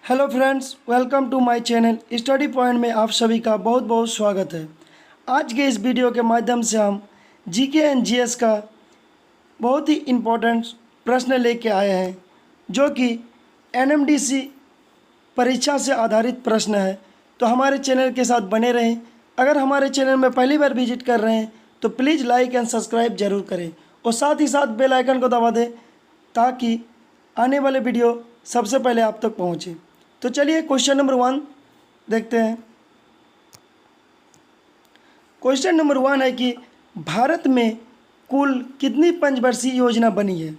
Hello friends, welcome to my channel study point में आप सभी का बहुत बहुत स्वागत है। आज के इस वीडियो के माध्यम से हम जीके एंड जीएस का बहुत ही इम्पोर्टेंट प्रश्न लेके आए हैं, जो कि एनएमडीसी परीक्षा से आधारित प्रश्न है। तो हमारे चैनल के साथ बने रहें। अगर हमारे चैनल में पहली बार विजिट कर रहे हैं तो प्लीज़ लाइक एंड सब्सक्राइब जरूर करें और साथ ही साथ बेल आइकन को दबा दें ताकि आने वाले वीडियो सबसे पहले आप तक पहुँचे। तो चलिए क्वेश्चन नंबर 1 देखते हैं। क्वेश्चन नंबर 1 है कि भारत में कुल कितनी पंचवर्षीय योजना बनी है।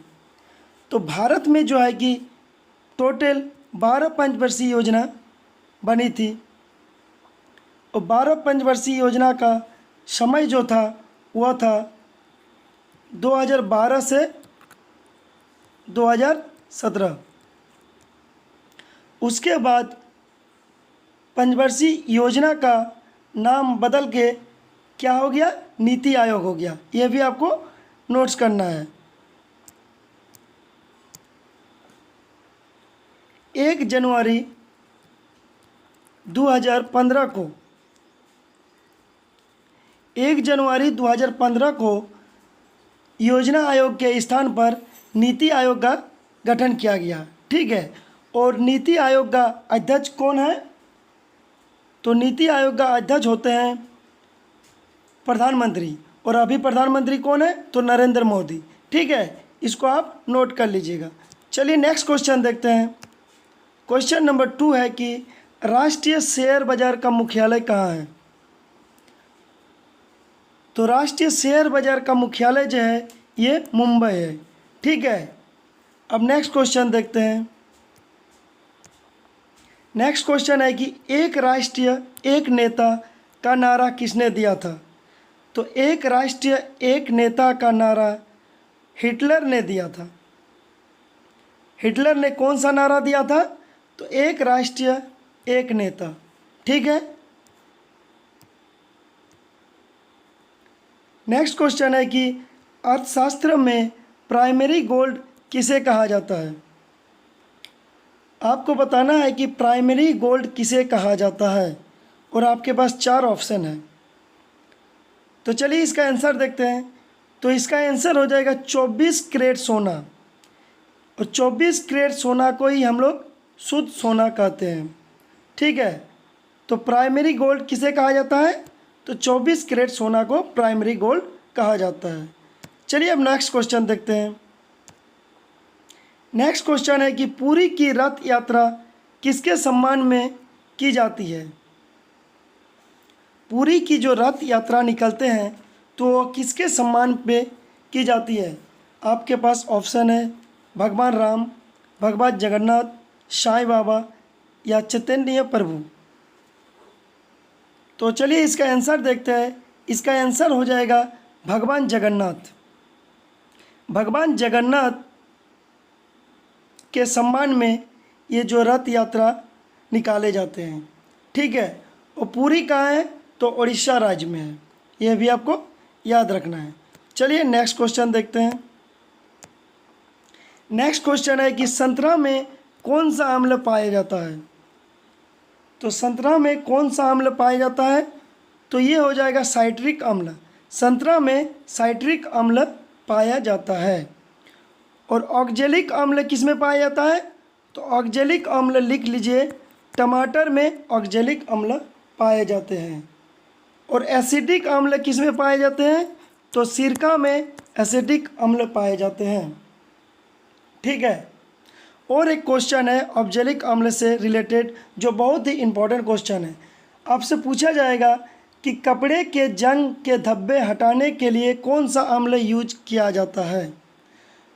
तो भारत में जो है कि टोटल 12 पंचवर्षीय योजना बनी थी और 12 पंचवर्षीय योजना का समय जो था वह था 2012 से 2017। उसके बाद पंचवर्षीय योजना का नाम बदल के क्या हो गया, नीति आयोग हो गया। यह भी आपको नोट्स करना है। 1 जनवरी 2015 को 1 जनवरी 2015 को योजना आयोग के स्थान पर नीति आयोग का गठन किया गया। ठीक है। और नीति आयोग का अध्यक्ष कौन है? तो नीति आयोग का अध्यक्ष होते हैं प्रधानमंत्री, और अभी प्रधानमंत्री कौन है? तो नरेंद्र मोदी। ठीक है, इसको आप नोट कर लीजिएगा। चलिए नेक्स्ट क्वेश्चन देखते हैं। क्वेश्चन नंबर 2 है कि राष्ट्रीय शेयर बाजार का मुख्यालय कहाँ है। तो राष्ट्रीय शेयर बाजार का मुख्यालय जो है ये मुंबई है। ठीक है। अब नेक्स्ट क्वेश्चन देखते हैं। नेक्स्ट क्वेश्चन है कि एक राष्ट्रीय एक नेता का नारा किसने दिया था। तो एक राष्ट्रीय एक नेता का नारा हिटलर ने दिया था। हिटलर ने कौन सा नारा दिया था? तो एक राष्ट्रीय एक नेता। ठीक है। नेक्स्ट क्वेश्चन है कि अर्थशास्त्र में प्राइमरी गोल्ड किसे कहा जाता है। आपको बताना है कि प्राइमरी गोल्ड किसे कहा जाता है और आपके पास 4 ऑप्शन है। तो चलिए इसका आंसर देखते हैं। तो इसका आंसर हो जाएगा 24 कैरेट सोना, और 24 कैरेट सोना को ही हम लोग शुद्ध सोना कहते हैं। ठीक है। तो प्राइमरी गोल्ड किसे कहा जाता है? तो 24 कैरेट सोना को प्राइमरी गोल्ड कहा जाता है। चलिए अब नेक्स्ट क्वेश्चन देखते हैं। नेक्स्ट क्वेश्चन है कि पुरी की रथ यात्रा किसके सम्मान में की जाती है। पुरी की जो रथ यात्रा निकलते हैं तो वो किसके सम्मान पे की जाती है? आपके पास ऑप्शन है भगवान राम, भगवान जगन्नाथ, साईं बाबा या चैतन्य प्रभु। तो चलिए इसका आंसर देखते हैं। इसका आंसर हो जाएगा भगवान जगन्नाथ। भगवान जगन्नाथ के सम्मान में ये जो रथ यात्रा निकाले जाते हैं। ठीक है। और पुरी कहाँ है? तो उड़ीसा राज्य में है। यह भी आपको याद रखना है। चलिए नेक्स्ट क्वेश्चन देखते हैं। नेक्स्ट क्वेश्चन है कि संतरा में कौन सा अम्ल पाया जाता है। तो संतरा में कौन सा अम्ल पाया जाता है? तो ये हो जाएगा साइट्रिक अम्ल। संतरा में साइट्रिक अम्ल पाया जाता है। और ऑक्जेलिक अम्ल किस में पाया जाता है? तो ऑक्जेलिक अम्ल लिख लीजिए, टमाटर में ऑक्जेलिक अम्ल पाए जाते हैं। और एसिडिक अम्ल किस में पाए जाते हैं? तो सिरका में एसिडिक अम्ल पाए जाते हैं। ठीक है। और एक क्वेश्चन है ऑक्जेलिक अम्ल से रिलेटेड, जो बहुत ही इम्पोर्टेंट क्वेश्चन है। आपसे पूछा जाएगा कि कपड़े के जंग के धब्बे हटाने के लिए कौन सा अम्ल यूज किया जाता है।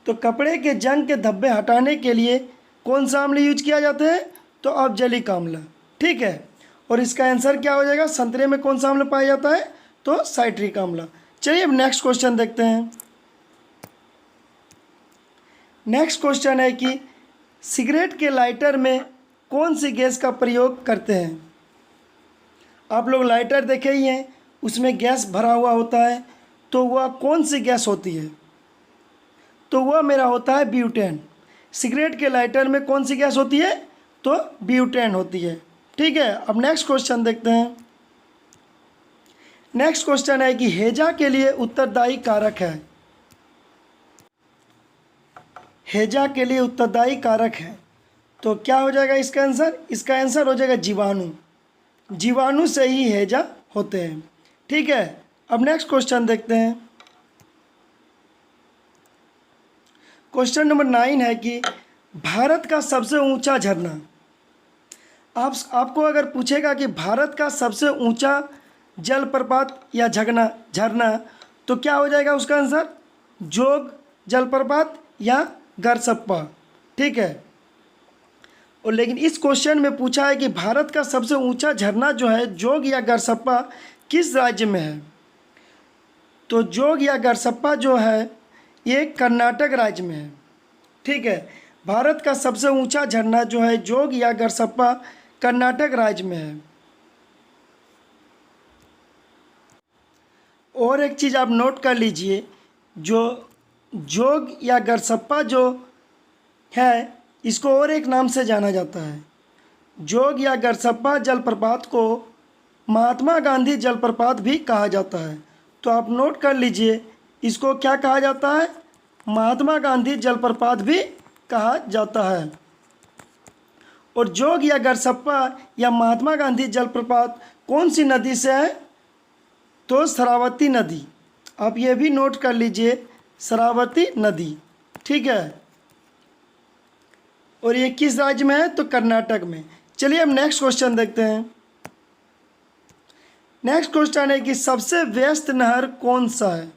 तो कपड़े के जंग के धब्बे हटाने के लिए कौन सा अम्ल यूज किया जाता है? तो ऑक्जेलिक अम्ल। ठीक है। और इसका आंसर क्या हो जाएगा? संतरे में कौन सा अम्ल पाया जाता है? तो साइट्रिक अम्ल। चलिए अब नेक्स्ट क्वेश्चन देखते हैं। नेक्स्ट क्वेश्चन है कि सिगरेट के लाइटर में कौन सी गैस का प्रयोग करते हैं। आप लोग लाइटर देखे ही हैं, उसमें गैस भरा हुआ होता है। तो वह कौन सी गैस होती है? तो वह मेरा होता है ब्यूटेन। सिगरेट के लाइटर में कौन सी गैस होती है? तो ब्यूटेन होती है। ठीक है, अब नेक्स्ट क्वेश्चन देखते हैं। नेक्स्ट क्वेश्चन है कि हेजा के लिए उत्तरदायी कारक है। हेजा के लिए उत्तरदायी कारक है तो क्या हो जाएगा इसका आंसर? इसका आंसर हो जाएगा जीवाणु। जीवाणु से ही हेजा होते हैं। ठीक है, अब नेक्स्ट क्वेश्चन देखते हैं। क्वेश्चन नंबर 9 है कि भारत का सबसे ऊंचा झरना। आपको अगर पूछेगा कि भारत का सबसे ऊंचा जलप्रपात या झरना तो क्या हो जाएगा उसका आंसर? जोग जलप्रपात या गरसप्पा। ठीक है, और लेकिन इस क्वेश्चन में पूछा है कि भारत का सबसे ऊंचा झरना जो है जोग या गरसप्पा किस राज्य में है। तो जोग या गरसप्पा जो है ये कर्नाटक राज्य में है। ठीक है, भारत का सबसे ऊंचा झरना जो है जोग या गरसप्पा कर्नाटक राज्य में है। और एक चीज़ आप नोट कर लीजिए, जो जोग या गरसप्पा जो है इसको और एक नाम से जाना जाता है। जोग या गरसप्पा जलप्रपात को महात्मा गांधी जलप्रपात भी कहा जाता है। तो आप नोट कर लीजिए, इसको क्या कहा जाता है? महात्मा गांधी जलप्रपात भी कहा जाता है। और जोग या गरसप्पा या महात्मा गांधी जलप्रपात कौन सी नदी से है? तो शरावती नदी। आप ये भी नोट कर लीजिए, शरावती नदी। ठीक है, और ये किस राज्य में है? तो कर्नाटक में। चलिए अब नेक्स्ट क्वेश्चन देखते हैं। नेक्स्ट क्वेश्चन है कि सबसे व्यस्त नहर कौन सा है।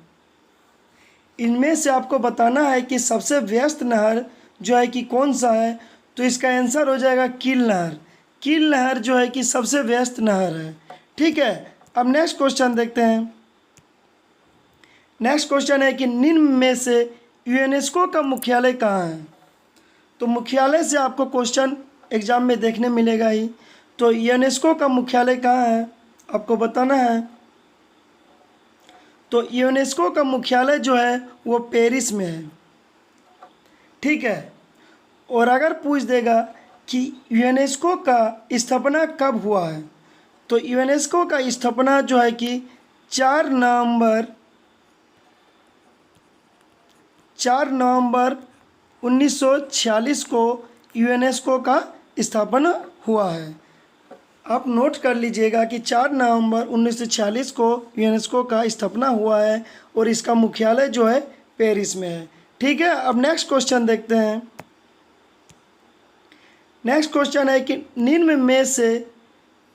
इनमें से आपको बताना है कि सबसे व्यस्त नहर जो है कि कौन सा है। तो इसका आंसर हो जाएगा कील नहर। कील नहर जो है कि सबसे व्यस्त नहर है। ठीक है, अब नेक्स्ट क्वेश्चन देखते हैं। नेक्स्ट क्वेश्चन है कि निम्न में से यूनेस्को का मुख्यालय कहाँ है। तो मुख्यालय से आपको क्वेश्चन एग्जाम में देखने मिलेगा ही। तो यूनेस्को का मुख्यालय कहाँ है आपको बताना है। तो यूनेस्को का मुख्यालय जो है वो पेरिस में है। ठीक है, और अगर पूछ देगा कि यूनेस्को का स्थापना कब हुआ है। तो यूनेस्को का स्थापना जो है कि 4 नवंबर 1946 को यूनेस्को का स्थापना हुआ है। आप नोट कर लीजिएगा कि 4 नवंबर 1946 को यूनेस्को का स्थापना हुआ है और इसका मुख्यालय जो है पेरिस में है। ठीक है, अब नेक्स्ट क्वेश्चन देखते हैं। नेक्स्ट क्वेश्चन है कि निम्न में से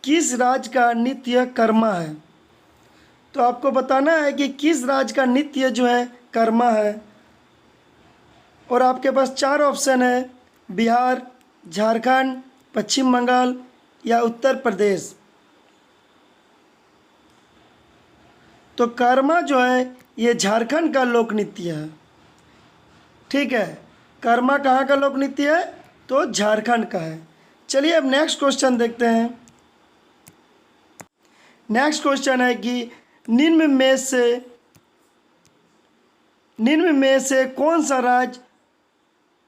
किस राज्य का नृत्य कर्मा है। तो आपको बताना है कि किस राज्य का नृत्य जो है कर्मा है। और आपके पास 4 ऑप्शन है, बिहार, झारखंड, पश्चिम बंगाल या उत्तर प्रदेश। तो कर्मा जो है ये झारखंड का लोक नृत्य है। ठीक है, कर्मा कहाँ का लोक नृत्य है? तो झारखंड का है। चलिए अब नेक्स्ट क्वेश्चन देखते हैं। नेक्स्ट क्वेश्चन है कि निम्न में से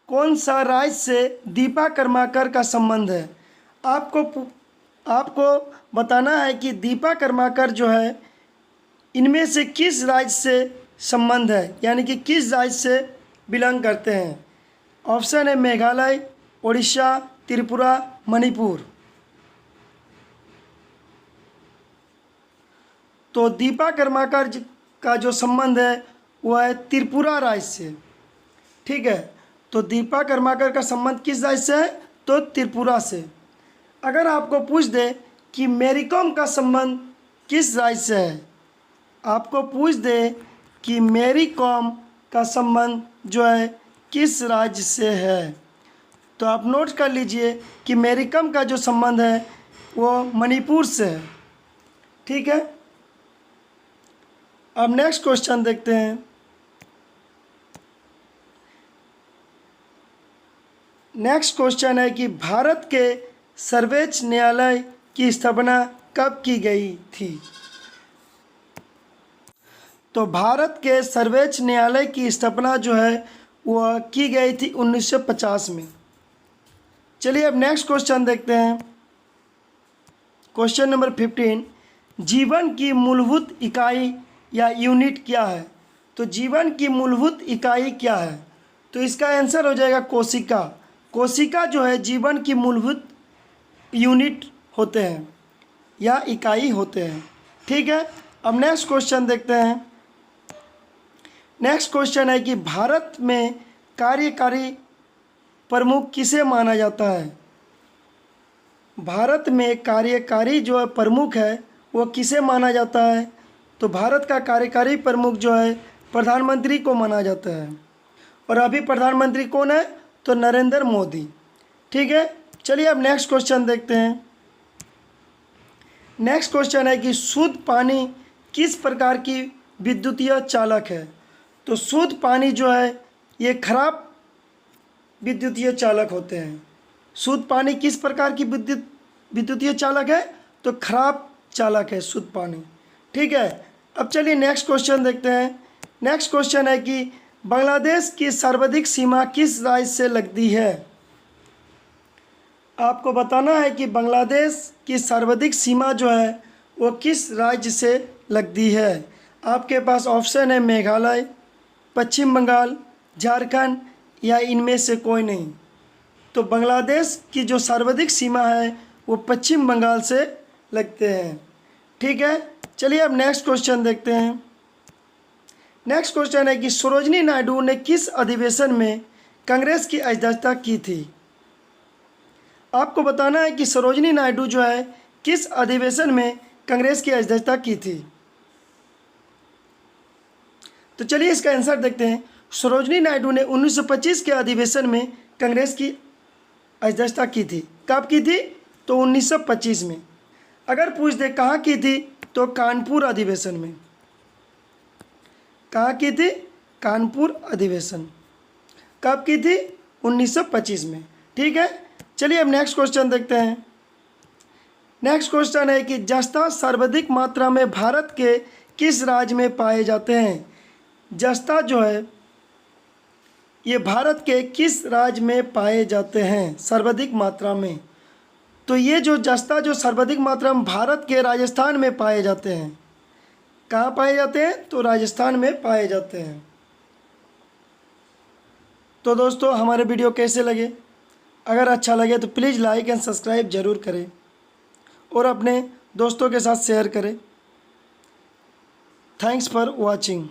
कौन सा राज्य से दीपा कर्माकर का संबंध है। आपको बताना है कि दीपा कर्माकर जो है इनमें से किस राज्य से संबंध है, यानी कि किस राज्य से बिलोंग करते हैं। ऑप्शन है मेघालय, उड़ीसा, त्रिपुरा, मणिपुर। तो दीपा कर्माकर का जो संबंध है वह है त्रिपुरा राज्य से। ठीक है, तो दीपा कर्माकर का संबंध किस राज्य से है? तो त्रिपुरा से। अगर आपको पूछ दे कि मैरी कॉम का संबंध किस राज्य से है, आपको पूछ दे कि मैरी कॉम का संबंध जो है किस राज्य से है, तो आप नोट कर लीजिए कि मैरी कॉम का जो संबंध है वो मणिपुर से है। ठीक है, अब नेक्स्ट क्वेश्चन देखते हैं। नेक्स्ट क्वेश्चन है कि भारत के सर्वोच्च न्यायालय की स्थापना कब की गई थी। तो भारत के सर्वोच्च न्यायालय की स्थापना जो है वह की गई थी 1950 में। चलिए अब नेक्स्ट क्वेश्चन देखते हैं। क्वेश्चन नंबर 15, जीवन की मूलभूत इकाई या यूनिट क्या है? तो जीवन की मूलभूत इकाई क्या है? तो इसका आंसर हो जाएगा कोशिका। कोशिका जो है जीवन की मूलभूत यूनिट होते हैं या इकाई होते हैं। ठीक है, अब नेक्स्ट क्वेश्चन देखते हैं। नेक्स्ट क्वेश्चन है कि भारत में कार्यकारी प्रमुख किसे माना जाता है? भारत में कार्यकारी जो है प्रमुख है वो किसे माना जाता है? तो भारत का कार्यकारी प्रमुख जो है प्रधानमंत्री को माना जाता है। और अभी प्रधानमंत्री कौन है? तो नरेंद्र मोदी। ठीक है, चलिए अब नेक्स्ट क्वेश्चन देखते हैं। नेक्स्ट क्वेश्चन है कि शुद्ध पानी किस प्रकार की विद्युतीय चालक है? तो शुद्ध पानी जो है ये खराब विद्युतीय चालक होते हैं। शुद्ध पानी किस प्रकार की विद्युतीय चालक है? तो खराब चालक है शुद्ध पानी। ठीक है, अब चलिए नेक्स्ट क्वेश्चन देखते हैं। नेक्स्ट क्वेश्चन है कि बांग्लादेश की सर्वाधिक सीमा किस राज्य से लगती है? आपको बताना है कि बांग्लादेश की सर्वाधिक सीमा जो है वो किस राज्य से लगती है। आपके पास ऑप्शन है मेघालय, पश्चिम बंगाल, झारखंड या इनमें से कोई नहीं। तो बांग्लादेश की जो सर्वाधिक सीमा है वो पश्चिम बंगाल से लगते हैं। ठीक है, चलिए अब नेक्स्ट क्वेश्चन देखते हैं। नेक्स्ट क्वेश्चन है कि सरोजिनी नायडू ने किस अधिवेशन में कांग्रेस की अध्यक्षता की थी? आपको बताना है कि सरोजिनी नायडू जो है किस अधिवेशन में कांग्रेस की अध्यक्षता की थी। तो चलिए इसका आंसर देखते हैं। सरोजिनी नायडू ने 1925 के अधिवेशन में कांग्रेस की अध्यक्षता की थी। कब की थी? तो 1925 में। अगर पूछ दे कहाँ की थी तो कानपुर अधिवेशन में। कहाँ की थी? कानपुर अधिवेशन। कब की थी? 1925 में। ठीक है, चलिए अब नेक्स्ट क्वेश्चन देखते हैं। नेक्स्ट क्वेश्चन है कि जस्ता सर्वाधिक मात्रा में भारत के किस राज्य में पाए जाते हैं? जस्ता जो है ये भारत के किस राज्य में पाए जाते हैं सर्वाधिक मात्रा में? तो ये जो जस्ता जो सर्वाधिक मात्रा में भारत के राजस्थान में पाए जाते हैं। कहाँ पाए जाते हैं? तो राजस्थान में पाए जाते हैं। तो दोस्तों हमारे वीडियो कैसे लगे? अगर अच्छा लगे तो प्लीज़ लाइक एंड सब्सक्राइब ज़रूर करें और अपने दोस्तों के साथ शेयर करें। Thanks for watching.